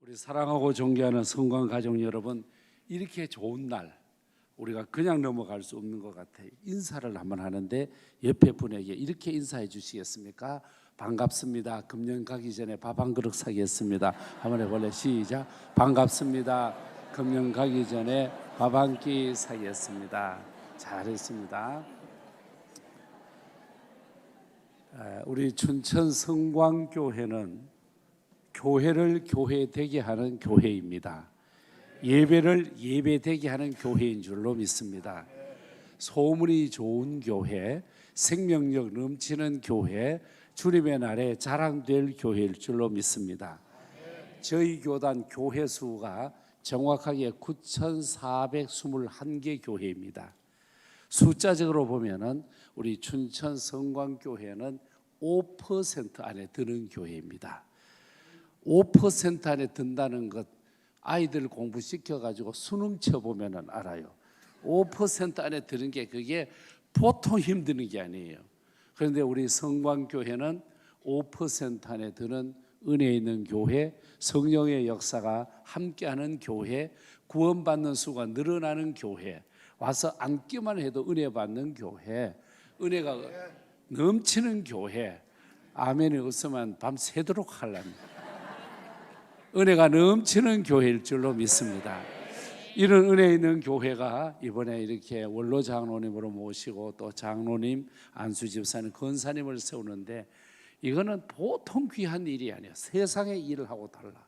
우리 사랑하고 존경하는 성관 가족 여러분, 이렇게 좋은 날 우리가 그냥 넘어갈 수 없는 것 같아요. 인사를 한번 하는데 옆에 분에게 이렇게 인사해 주시겠습니까? 반갑습니다. 금년 가기 전에 밥 한 그릇 사겠습니다. 한번 해볼래? 시작. 반갑습니다. 금년 가기 전에 밥 한 끼 사겠습니다. 잘했습니다. 우리 춘천 성광교회는 교회를 교회되게 하는 교회입니다. 예배를 예배되게 하는 교회인 줄로 믿습니다. 소문이 좋은 교회, 생명력 넘치는 교회, 주님의 날에 자랑될 교회일 줄로 믿습니다. 저희 교단 교회 수가 정확하게 9,421개 교회입니다. 숫자적으로 보면은 우리 춘천 성광교회는 5% 안에 드는 교회입니다. 5% 안에 든다는 것, 아이들 공부시켜 가지고 수능 쳐보면 알아요. 5% 안에 드는 게 그게 보통 힘드는 게 아니에요. 그런데 우리 성광교회는 5% 안에 드는 은혜 있는 교회, 성령의 역사가 함께하는 교회, 구원받는 수가 늘어나는 교회, 와서 앉기만 해도 은혜 받는 교회, 은혜가 넘치는 교회. 아멘이 없으면 밤새도록 하랍니다. 은혜가 넘치는 교회일 줄로 믿습니다. 이런 은혜 있는 교회가 이번에 이렇게 원로 장로님으로 모시고 또 장로님, 안수집사님, 권사님을 세우는데 이거는 보통 귀한 일이 아니에요. 세상의 일을 하고 달라.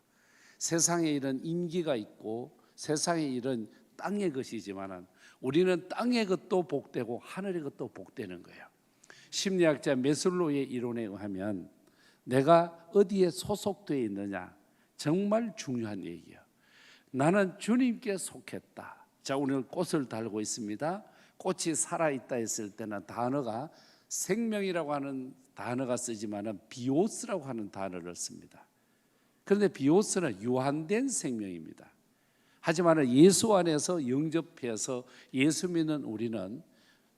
세상의 일은 임기가 있고 세상의 일은 땅의 것이지만 우리는 땅의 것도 복되고 하늘의 것도 복되는 거예요. 심리학자 메슬로의 이론에 의하면 내가 어디에 소속되어 있느냐 정말 중요한 얘기예요. 나는 주님께 속했다. 자, 오늘 꽃을 달고 있습니다. 꽃이 살아있다 했을 때는 단어가 생명이라고 하는 단어가 쓰지만 비오스라고 하는 단어를 씁니다. 그런데 비오스는 유한된 생명입니다. 하지만 예수 안에서 영접해서 예수 믿는 우리는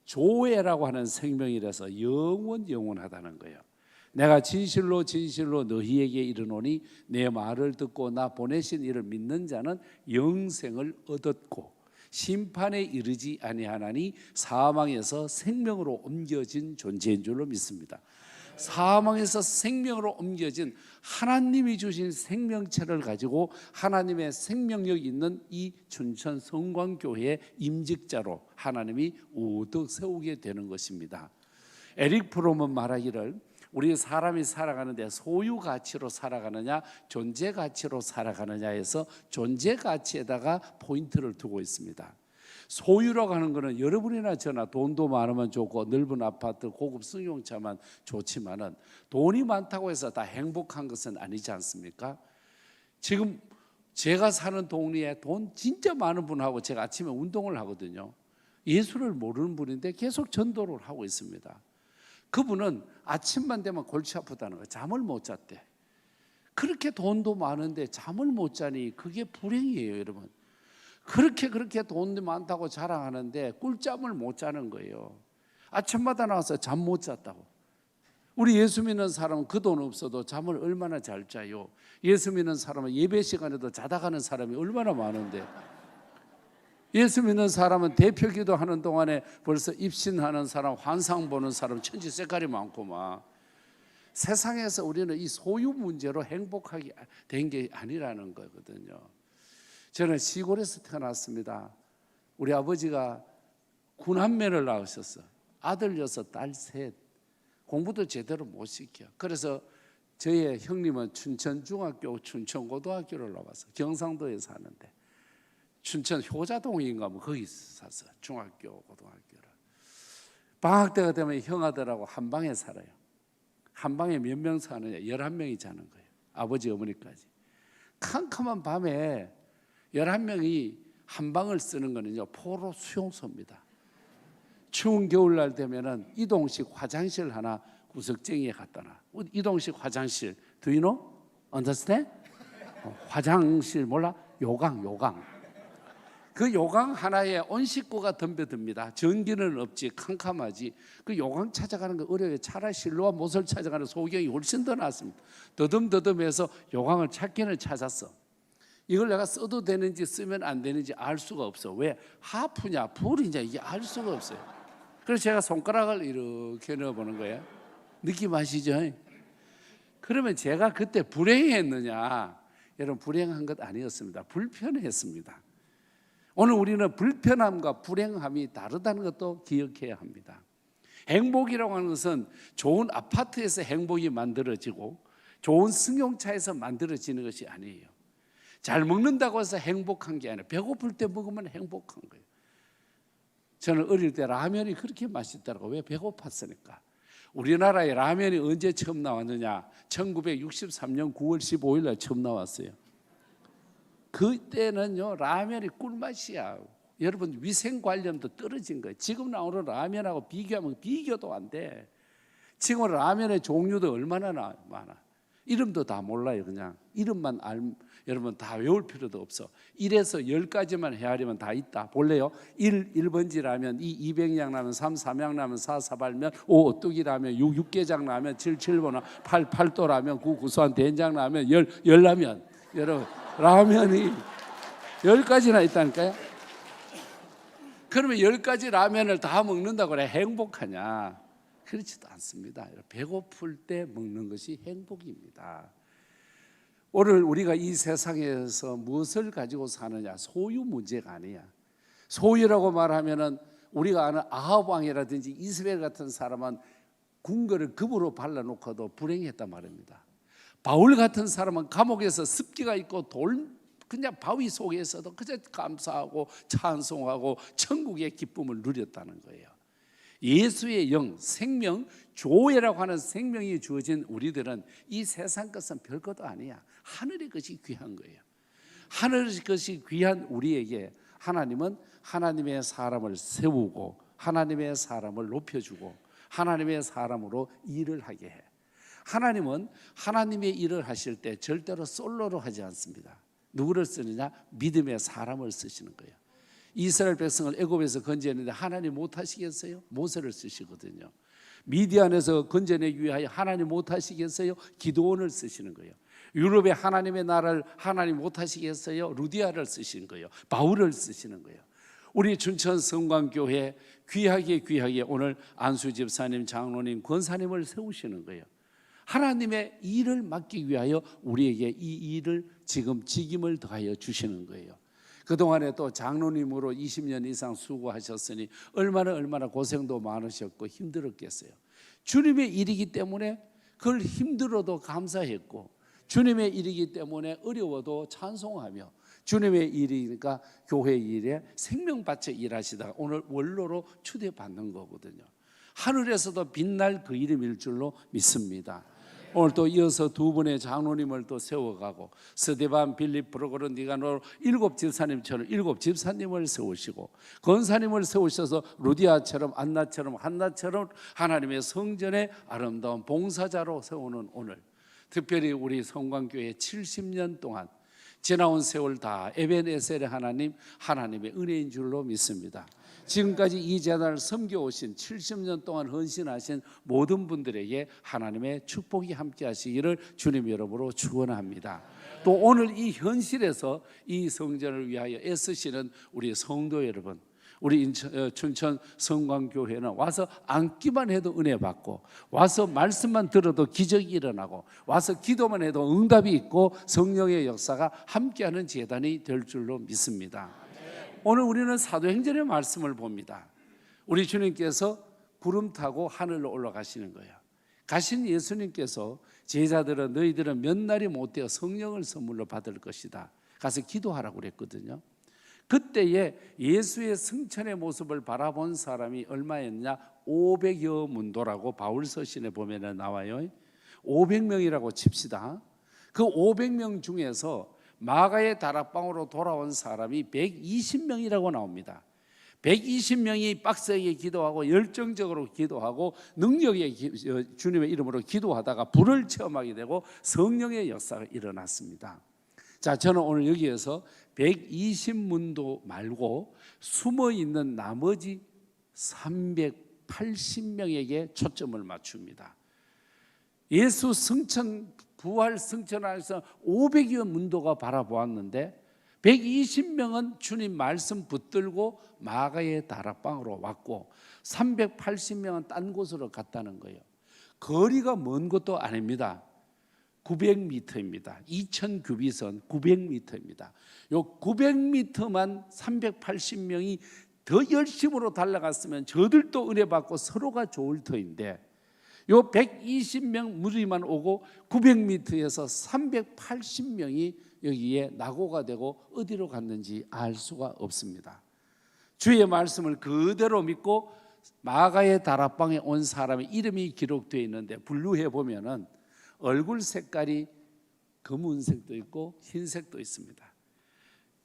조회라고 하는 생명이라서 영원하다는 거예요. 내가 진실로 너희에게 이르노니 내 말을 듣고 나 보내신 이를 믿는 자는 영생을 얻었고 심판에 이르지 아니하나니 사망에서 생명으로 옮겨진 존재인 줄로 믿습니다. 사망에서 생명으로 옮겨진 하나님이 주신 생명체를 가지고 하나님의 생명력 있는 이 춘천 성광교회의 임직자로 하나님이 우뚝 세우게 되는 것입니다. 에릭 프롬은 말하기를 우리 사람이 살아가는데 소유 가치로 살아가느냐 존재 가치로 살아가느냐에서 존재 가치에다가 포인트를 두고 있습니다. 소유라고 하는 것은 여러분이나 저나 돈도 많으면 좋고 넓은 아파트 고급 승용차만 좋지만은 돈이 많다고 해서 다 행복한 것은 아니지 않습니까? 지금 제가 사는 동네에 돈 진짜 많은 분하고 제가 아침에 운동을 하거든요. 예수를 모르는 분인데 계속 전도를 하고 있습니다. 그분은 아침만 되면 골치 아프다는 거예요. 잠을 못 잤대. 그렇게 돈도 많은데 잠을 못 자니 그게 불행이에요, 여러분. 그렇게 돈이 많다고 자랑하는데 꿀잠을 못 자는 거예요. 아침마다 나와서 잠 못 잤다고. 우리 예수 믿는 사람은 그 돈 없어도 잠을 얼마나 잘 자요. 예수 믿는 사람은 예배 시간에도 자다 가는 사람이 얼마나 많은데, 예수 믿는 사람은 대표 기도하는 동안에 벌써 입신하는 사람, 환상 보는 사람, 천지 색깔이 많고만. 세상에서 우리는 이 소유 문제로 행복하게 된 게 아니라는 거거든요. 저는 시골에서 태어났습니다. 우리 아버지가 군함매를 낳으셨어. 아들 6, 딸 3. 공부도 제대로 못 시켜. 그래서 저의 형님은 춘천중학교, 춘천고등학교를 나왔어. 경상도에 사는데 춘천 효자동인가 뭐 거기 샀어. 중학교, 고등학교를. 방학 때가 되면 형아들하고 한 방에 살아요. 한 방에 몇 명 사느냐? 11명이 자는 거예요. 아버지, 어머니까지. 캄캄한 밤에 11명이 한 방을 쓰는 거는요, 포로 수용소입니다. 추운 겨울날 되면은 이동식 화장실 하나 구석쟁이에 갖다 놔. 이동식 화장실, do you know? understand? 화장실 몰라? 요강. 그 요강 하나에 온 식구가 덤벼듭니다. 전기는 없지, 캄캄하지. 그 요강 찾아가는 거 어려워요. 차라리 실로와 못을 찾아가는 소경이 훨씬 더 낫습니다. 더듬해서 요강을 찾기는 찾았어. 이걸 내가 써도 되는지 쓰면 안 되는지 알 수가 없어. 왜? 하프냐 풀이냐 이게 알 수가 없어요. 그래서 제가 손가락을 이렇게 넣어보는 거예요. 느낌 아시죠? 그러면 제가 그때 불행했느냐? 여러분, 불행한 것 아니었습니다. 불편했습니다. 오늘 우리는 불편함과 불행함이 다르다는 것도 기억해야 합니다. 행복이라고 하는 것은 좋은 아파트에서 행복이 만들어지고 좋은 승용차에서 만들어지는 것이 아니에요. 잘 먹는다고 해서 행복한 게 아니라 배고플 때 먹으면 행복한 거예요. 저는 어릴 때 라면이 그렇게 맛있더라고요. 왜? 배고팠으니까. 우리나라에 라면이 언제 처음 나왔느냐? 1963년 9월 15일 날 처음 나왔어요. 그때는요, 라면이 꿀맛이야. 여러분, 위생관념도 떨어진 거예요. 지금 나오는 라면하고 비교하면 비교도 안 돼. 지금 라면의 종류도 얼마나 많아. 이름도 다 몰라요. 그냥 이름만 여러분 다 외울 필요도 없어. 1에서 10까지만 헤아리면 다 있다. 볼래요? 1번지 라면, 2 200양 라면, 3 삼양 라면, 4 사발면, 5 오뚜기 라면, 6 육개장 라면, 7 칠보나, 8 팔도 라면, 9 구수한 된장 라면, 10 열라면. 여러분, 라면이 10가지나 있다니까요. 그러면 10가지 라면을 다 먹는다고 그래 행복하냐? 그렇지도 않습니다. 배고플 때 먹는 것이 행복입니다. 오늘 우리가 이 세상에서 무엇을 가지고 사느냐? 소유 문제가 아니야. 소유라고 말하면은 우리가 아는 아합 왕이라든지 이스라엘 같은 사람은 궁궐을 금으로 발라놓고도 불행했단 말입니다. 바울 같은 사람은 감옥에서 습기가 있고 그냥 바위 속에서도 그저 감사하고 찬송하고 천국의 기쁨을 누렸다는 거예요. 예수의 영, 생명, 조회라고 하는 생명이 주어진 우리들은 이 세상 것은 별것도 아니야. 하늘의 것이 귀한 거예요. 하늘의 것이 귀한 우리에게 하나님은 하나님의 사람을 세우고 하나님의 사람을 높여주고 하나님의 사람으로 일을 하게 해. 하나님은 하나님의 일을 하실 때 절대로 솔로로 하지 않습니다. 누구를 쓰느냐? 믿음의 사람을 쓰시는 거예요. 이스라엘 백성을 애굽에서 건져내는데 하나님 못하시겠어요? 모세를 쓰시거든요. 미디안에서 건져내기 위하여 하나님 못하시겠어요? 기드온을 쓰시는 거예요. 유럽의 하나님의 나라를 하나님 못하시겠어요? 루디아를 쓰시는 거예요. 바울을 쓰시는 거예요. 우리 춘천 성광교회 귀하게 오늘 안수 집사님, 장로님, 권사님을 세우시는 거예요. 하나님의 일을 맡기 위하여 우리에게 이 일을 지금 직임을 더하여 주시는 거예요. 그동안에 또 장로님으로 20년 이상 수고하셨으니 얼마나 고생도 많으셨고 힘들었겠어요. 주님의 일이기 때문에 그걸 힘들어도 감사했고 주님의 일이기 때문에 어려워도 찬송하며 주님의 일이니까 교회 일에 생명받쳐 일하시다가 오늘 원로로 추대받는 거거든요. 하늘에서도 빛날 그 이름일 줄로 믿습니다. 오늘 또 이어서 두 분의 장로님을 또 세워가고 스데반, 빌립, 프로고르, 니가노 7 집사님처럼 7 집사님을 세우시고 권사님을 세우셔서 루디아처럼 안나처럼 한나처럼 하나님의 성전의 아름다운 봉사자로 세우는 오늘, 특별히 우리 성광교회 70년 동안 지나온 세월 다 에벤에셀의 하나님, 하나님의 은혜인 줄로 믿습니다. 지금까지 이 재단을 섬겨오신 70년 동안 헌신하신 모든 분들에게 하나님의 축복이 함께 하시기를 주님 여러분으로 축원합니다. 또 오늘 이 현실에서 이 성전을 위하여 애쓰시는 우리 성도 여러분, 우리 춘천 성광교회는 와서 앉기만 해도 은혜 받고 와서 말씀만 들어도 기적이 일어나고 와서 기도만 해도 응답이 있고 성령의 역사가 함께하는 재단이 될 줄로 믿습니다. 오늘 우리는 사도행전의 말씀을 봅니다. 우리 주님께서 구름 타고 하늘로 올라가시는 거예요. 가신 예수님께서 제자들은 너희들은 몇 날이 못 되어 성령을 선물로 받을 것이다. 가서 기도하라고 그랬거든요. 그때에 예수의 승천의 모습을 바라본 사람이 얼마였냐? 500여 문도라고 바울서신에 보면 나와요. 500명이라고 칩시다. 그 500명 중에서 마가의 다락방으로 돌아온 사람이 120명이라고 나옵니다. 120명이 빡세게 기도하고 열정적으로 기도하고 능력의 주님의 이름으로 기도하다가 불을 체험하게 되고 성령의 역사가 일어났습니다. 자, 저는 오늘 여기에서 120문도 말고 숨어있는 나머지 380명에게 초점을 맞춥니다. 예수 승천 부활 승천 안에서 500여 문도가 바라보았는데 120명은 주님 말씀 붙들고 마가의 다락방으로 왔고 380명은 딴 곳으로 갔다는 거예요. 거리가 먼 것도 아닙니다. 900m입니다. 2000규비선 900m입니다. 요 900m만 380명이 더 열심으로 달려갔으면 저들도 은혜 받고 서로가 좋을 터인데 요 120명 무리만 오고 900m에서 380명이 여기에 낙오가 되고 어디로 갔는지 알 수가 없습니다. 주의 말씀을 그대로 믿고 마가의 다락방에 온 사람의 이름이 기록되어 있는데 분류해 보면은 얼굴 색깔이 검은색도 있고 흰색도 있습니다.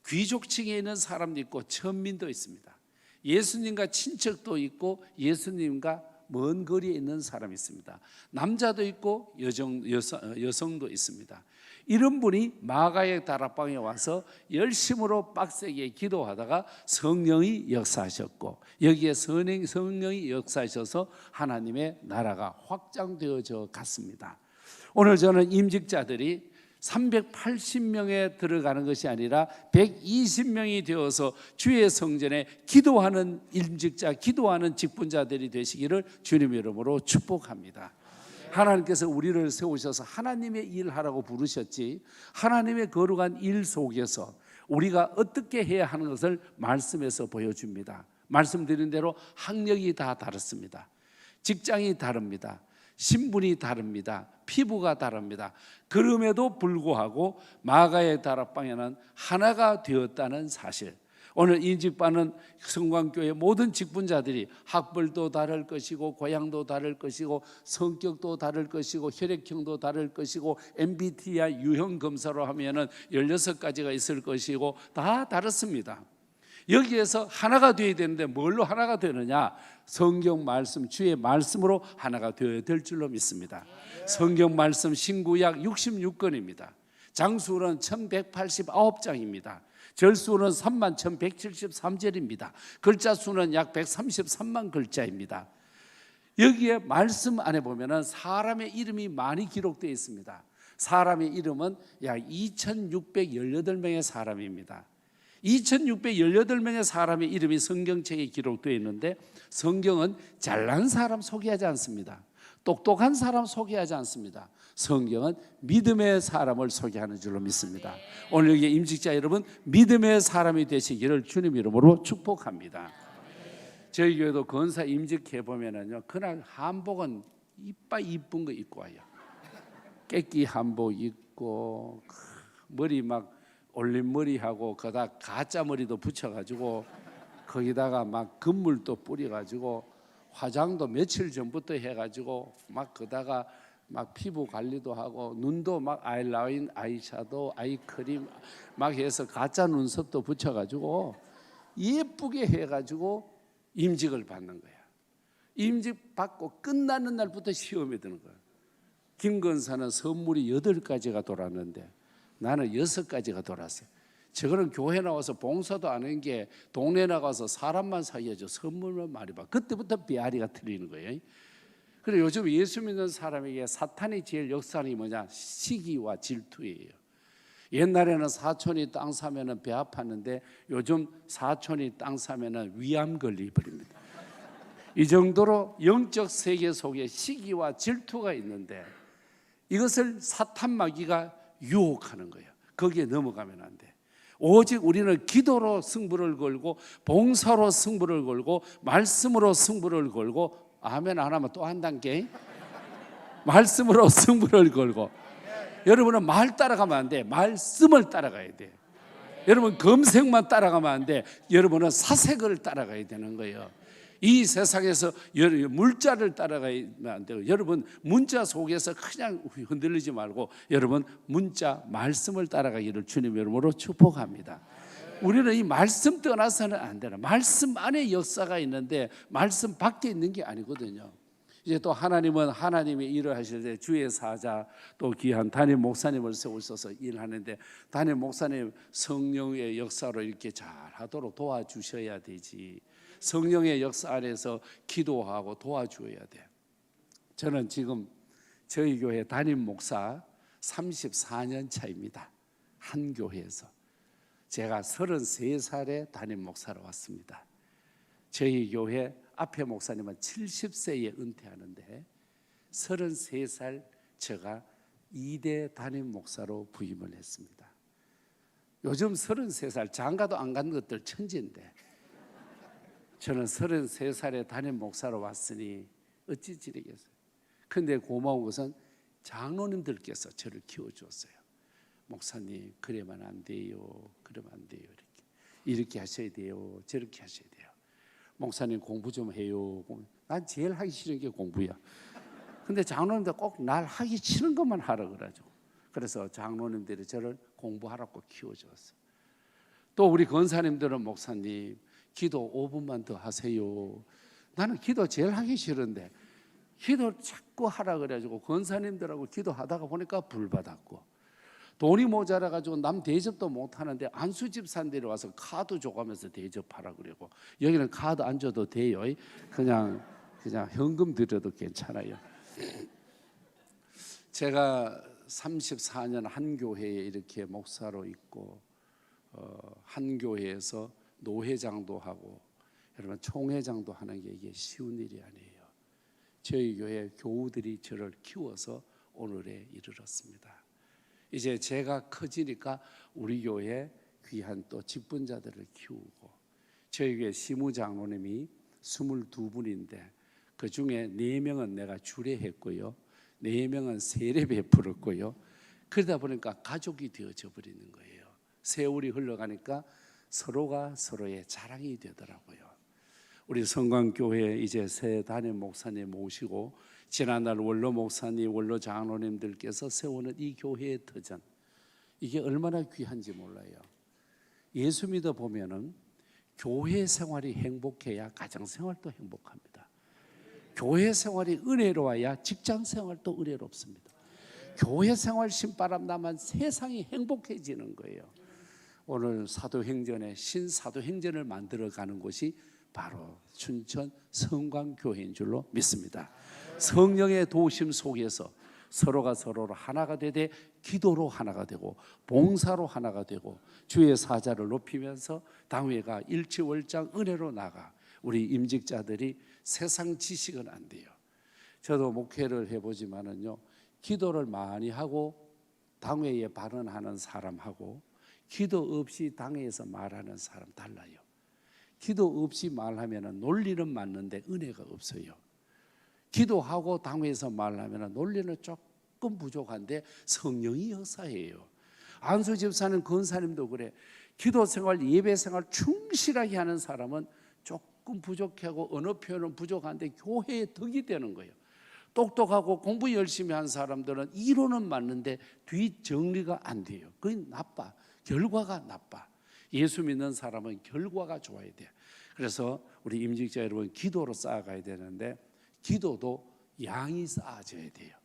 귀족층에 있는 사람도 있고 천민도 있습니다. 예수님과 친척도 있고 예수님과 먼 거리에 있는 사람이 있습니다. 남자도 있고 여성도 있습니다. 이런 분이 마가의 다락방에 와서 열심으로 빡세게 기도하다가 성령이 역사하셨고 여기에 성령이 역사하셔서 하나님의 나라가 확장되어져 갔습니다. 오늘 저는 임직자들이 380명에 들어가는 것이 아니라 120명이 되어서 주의 성전에 기도하는 임직자, 기도하는 직분자들이 되시기를 주님 이름으로 축복합니다. 하나님께서 우리를 세우셔서 하나님의 일하라고 부르셨지 하나님의 거룩한 일 속에서 우리가 어떻게 해야 하는 것을 말씀에서 보여줍니다. 말씀드린 대로 학력이 다 다릅니다. 직장이 다릅니다. 신분이 다릅니다. 피부가 다릅니다. 그럼에도 불구하고 마가의 다락방에는 하나가 되었다는 사실. 오늘 인직받는 성광교회 모든 직분자들이 학벌도 다를 것이고 고향도 다를 것이고 성격도 다를 것이고 혈액형도 다를 것이고 MBTI 유형 검사로 하면은 16가지가 있을 것이고 다 다릅니다. 여기에서 하나가 되어야 되는데 뭘로 하나가 되느냐? 성경 말씀, 주의 말씀으로 하나가 되어야 될 줄로 믿습니다. 성경 말씀 신구약 66권입니다. 장수는 1189장입니다. 절수는 31,173절입니다. 글자 수는 약 133만 글자입니다. 여기에 말씀 안에 보면은 사람의 이름이 많이 기록되어 있습니다. 사람의 이름은 약 2,618명의 사람입니다. 2,618명의 사람의 이름이 성경책에 기록되어 있는데 성경은 잘난 사람 소개하지 않습니다. 똑똑한 사람 소개하지 않습니다. 성경은 믿음의 사람을 소개하는 줄로 믿습니다. 오늘 여기 임직자 여러분 믿음의 사람이 되시기를 주님 이름으로 축복합니다. 저희 교회도 권사 임직해 보면은요 그날 한복은 이쁜 거 입고 와요. 깨끼 한복 입고 머리 막 올린 머리하고 거기다 가짜 머리도 붙여가지고 거기다가 막 금물도 뿌려가지고 화장도 며칠 전부터 해가지고 막 거기다가 막 피부 관리도 하고 눈도 막 아이라인, 아이샤도우, 아이크림 막 해서 가짜 눈썹도 붙여가지고 예쁘게 해가지고 임직을 받는 거야. 임직 받고 끝나는 날부터 시험에 드는 거야. 김 권사는 선물이 8가지가 돌았는데 나는 6가지가 돌았어요. 저거는 교회 나와서 봉사도 안 한 게 동네 나가서 사람만 사귀어줘 선물만 많이 받아. 그때부터 비아리가 틀리는 거예요. 그리고 요즘 예수 믿는 사람에게 사탄이 제일 역사하는 게 뭐냐? 시기와 질투예요. 옛날에는 사촌이 땅 사면은 배 아팠는데 요즘 사촌이 땅 사면은 위암 걸려버립니다. 이 정도로 영적 세계 속에 시기와 질투가 있는데 이것을 사탄 마귀가 유혹하는 거예요. 거기에 넘어가면 안 돼. 오직 우리는 기도로 승부를 걸고 봉사로 승부를 걸고 말씀으로 승부를 걸고 아멘 안 하면 또 한 단계 말씀으로 승부를 걸고 여러분은 말 따라가면 안 돼. 말씀을 따라가야 돼. 여러분 검색만 따라가면 안 돼. 여러분은 사색을 따라가야 되는 거예요. 이 세상에서 물자를 따라가면 안 되고 여러분 문자 속에서 그냥 흔들리지 말고 여러분 문자 말씀을 따라가기를 주님 이름으로 축복합니다. 우리는 이 말씀 떠나서는 안 되나. 말씀 안에 역사가 있는데 말씀 밖에 있는 게 아니거든요. 이제 또 하나님은 하나님의 일을 하실 때 주의 사자 또 귀한 담임 목사님을 세우셔서 일하는데 담임 목사님 성령의 역사로 이렇게 잘 하도록 도와주셔야 되지. 성령의 역사 안에서 기도하고 도와줘야 돼. 저는 지금 저희 교회 담임 목사 34년 차입니다. 한 교회에서. 제가 33살에 담임 목사로 왔습니다. 저희 교회 앞에 목사님은 70세에 은퇴하는데 33살 제가 2대 담임 목사로 부임을 했습니다. 요즘 33살 장가도 안 간 것들 천지인데 저는 33살에 담임 목사로 왔으니 어찌 지르겠어요. 그런데 고마운 것은 장로님들께서 저를 키워주었어요. 목사님 그러면 안 돼요. 그러면 안 돼요. 이렇게 하셔야 돼요. 저렇게 하셔야 돼요. 목사님 공부 좀 해요. 난 제일 하기 싫은 게 공부야. 근데 장로님들 꼭 날 하기 싫은 것만 하라 그러죠. 그래서 장로님들이 저를 공부하라고 키워줬어요. 또 우리 권사님들은 목사님 기도 5분만 더 하세요. 나는 기도 제일 하기 싫은데 기도 자꾸 하라 그래가지고 권사님들하고 기도하다가 보니까 불 받았고 돈이 모자라 가지고 남 대접도 못 하는데 안수 집사님들이 와서 카드 줘가면서 대접하라 그러고 여기는 카드 안 줘도 돼요. 그냥 현금 드려도 괜찮아요. 제가 34년 한 교회에 이렇게 목사로 있고 한 교회에서 노회장도 하고 여러분 총회장도 하는 게 이게 쉬운 일이 아니에요. 저희 교회 교우들이 저를 키워서 오늘에 이르렀습니다. 이제 제가 커지니까 우리 교회 귀한 또 직분자들을 키우고 저희 교회 시무장로님이 22분인데 그 중에 4명은 내가 주례했고요. 4명은 세례 베풀었고요. 그러다 보니까 가족이 되어져 버리는 거예요. 세월이 흘러가니까 서로가 서로의 자랑이 되더라고요. 우리 성광교회 이제 새 담임 목사님 모시고 지난날 원로 목사님, 원로 장로님들께서 세우는 이 교회의 터전 이게 얼마나 귀한지 몰라요. 예수 믿어 보면은 교회 생활이 행복해야 가정 생활도 행복합니다. 교회 생활이 은혜로워야 직장 생활도 은혜롭습니다. 교회 생활 신바람 나면 세상이 행복해지는 거예요. 오늘 사도행전의 신사도행전을 만들어가는 곳이 바로 춘천 성광교회인 줄로 믿습니다. 성령의 도우심 속에서 서로가 서로로 하나가 되되 기도로 하나가 되고 봉사로 하나가 되고 주의 사자를 높이면서 당회가 일치월장 은혜로 나가 우리 임직자들이 세상 지식은 안 돼요. 저도 목회를 해보지만은요 기도를 많이 하고 당회에 발언하는 사람하고 기도 없이 당회에서 말하는 사람 달라요. 기도 없이 말하면 논리는 맞는데 은혜가 없어요. 기도하고 당회에서 말하면 논리는 조금 부족한데 성령이 역사해요. 안수 집사는 권사님도 그래. 기도 생활, 예배 생활 충실하게 하는 사람은 조금 부족하고 언어 표현은 부족한데 교회의 덕이 되는 거예요. 똑똑하고 공부 열심히 한 사람들은 이론은 맞는데 뒷정리가 안 돼요. 그건 나빠. 결과가 나빠. 예수 믿는 사람은 결과가 좋아야 돼. 그래서 우리 임직자 여러분 기도로 쌓아가야 되는데 기도도 양이 쌓아져야 돼요.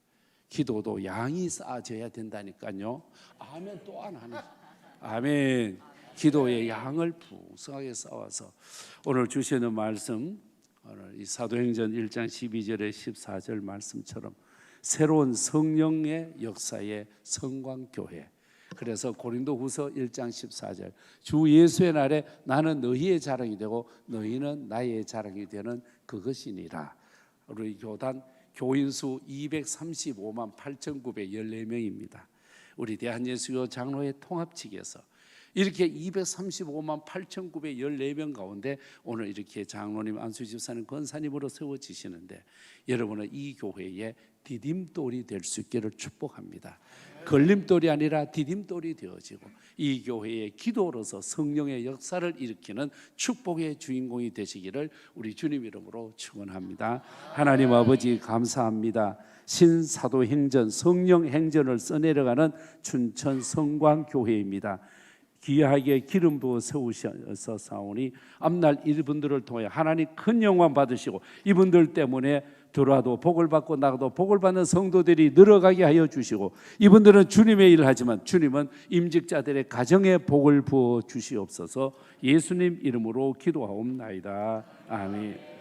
기도도 양이 쌓아져야 된다니까요. 아멘 또 안 하네. 아멘. 기도의 양을 풍성하게 쌓아서 오늘 주시는 말씀 오늘 이 사도행전 1장 12절에 14절 말씀처럼 새로운 성령의 역사의 성광교회. 그래서 고린도후서 1장 14절 주 예수의 날에 나는 너희의 자랑이 되고 너희는 나의 자랑이 되는 그것이니라. 우리 교단 교인수 235만 8,914명입니다. 우리 대한예수교 장로회 통합 측에서 이렇게 235만 8,914명 가운데 오늘 이렇게 장로님, 안수집사님, 권사님으로 세워지시는데 여러분은 이 교회의 디딤돌이 될 수 있기를 축복합니다. 걸림돌이 아니라 디딤돌이 되어지고 이 교회의 기도로서 성령의 역사를 일으키는 축복의 주인공이 되시기를 우리 주님 이름으로 축원합니다. 하나님 아버지 감사합니다. 신사도행전 성령행전을 써내려가는 춘천 성광교회입니다. 귀하게 기름 부어 세우셔서 사오니 앞날 이분들을 통해 하나님 큰 영광 받으시고 이분들 때문에 들어와도 복을 받고 나가도 복을 받는 성도들이 늘어가게 하여 주시고 이분들은 주님의 일을 하지만 주님은 임직자들의 가정에 복을 부어 주시옵소서. 예수님 이름으로 기도하옵나이다. 아멘.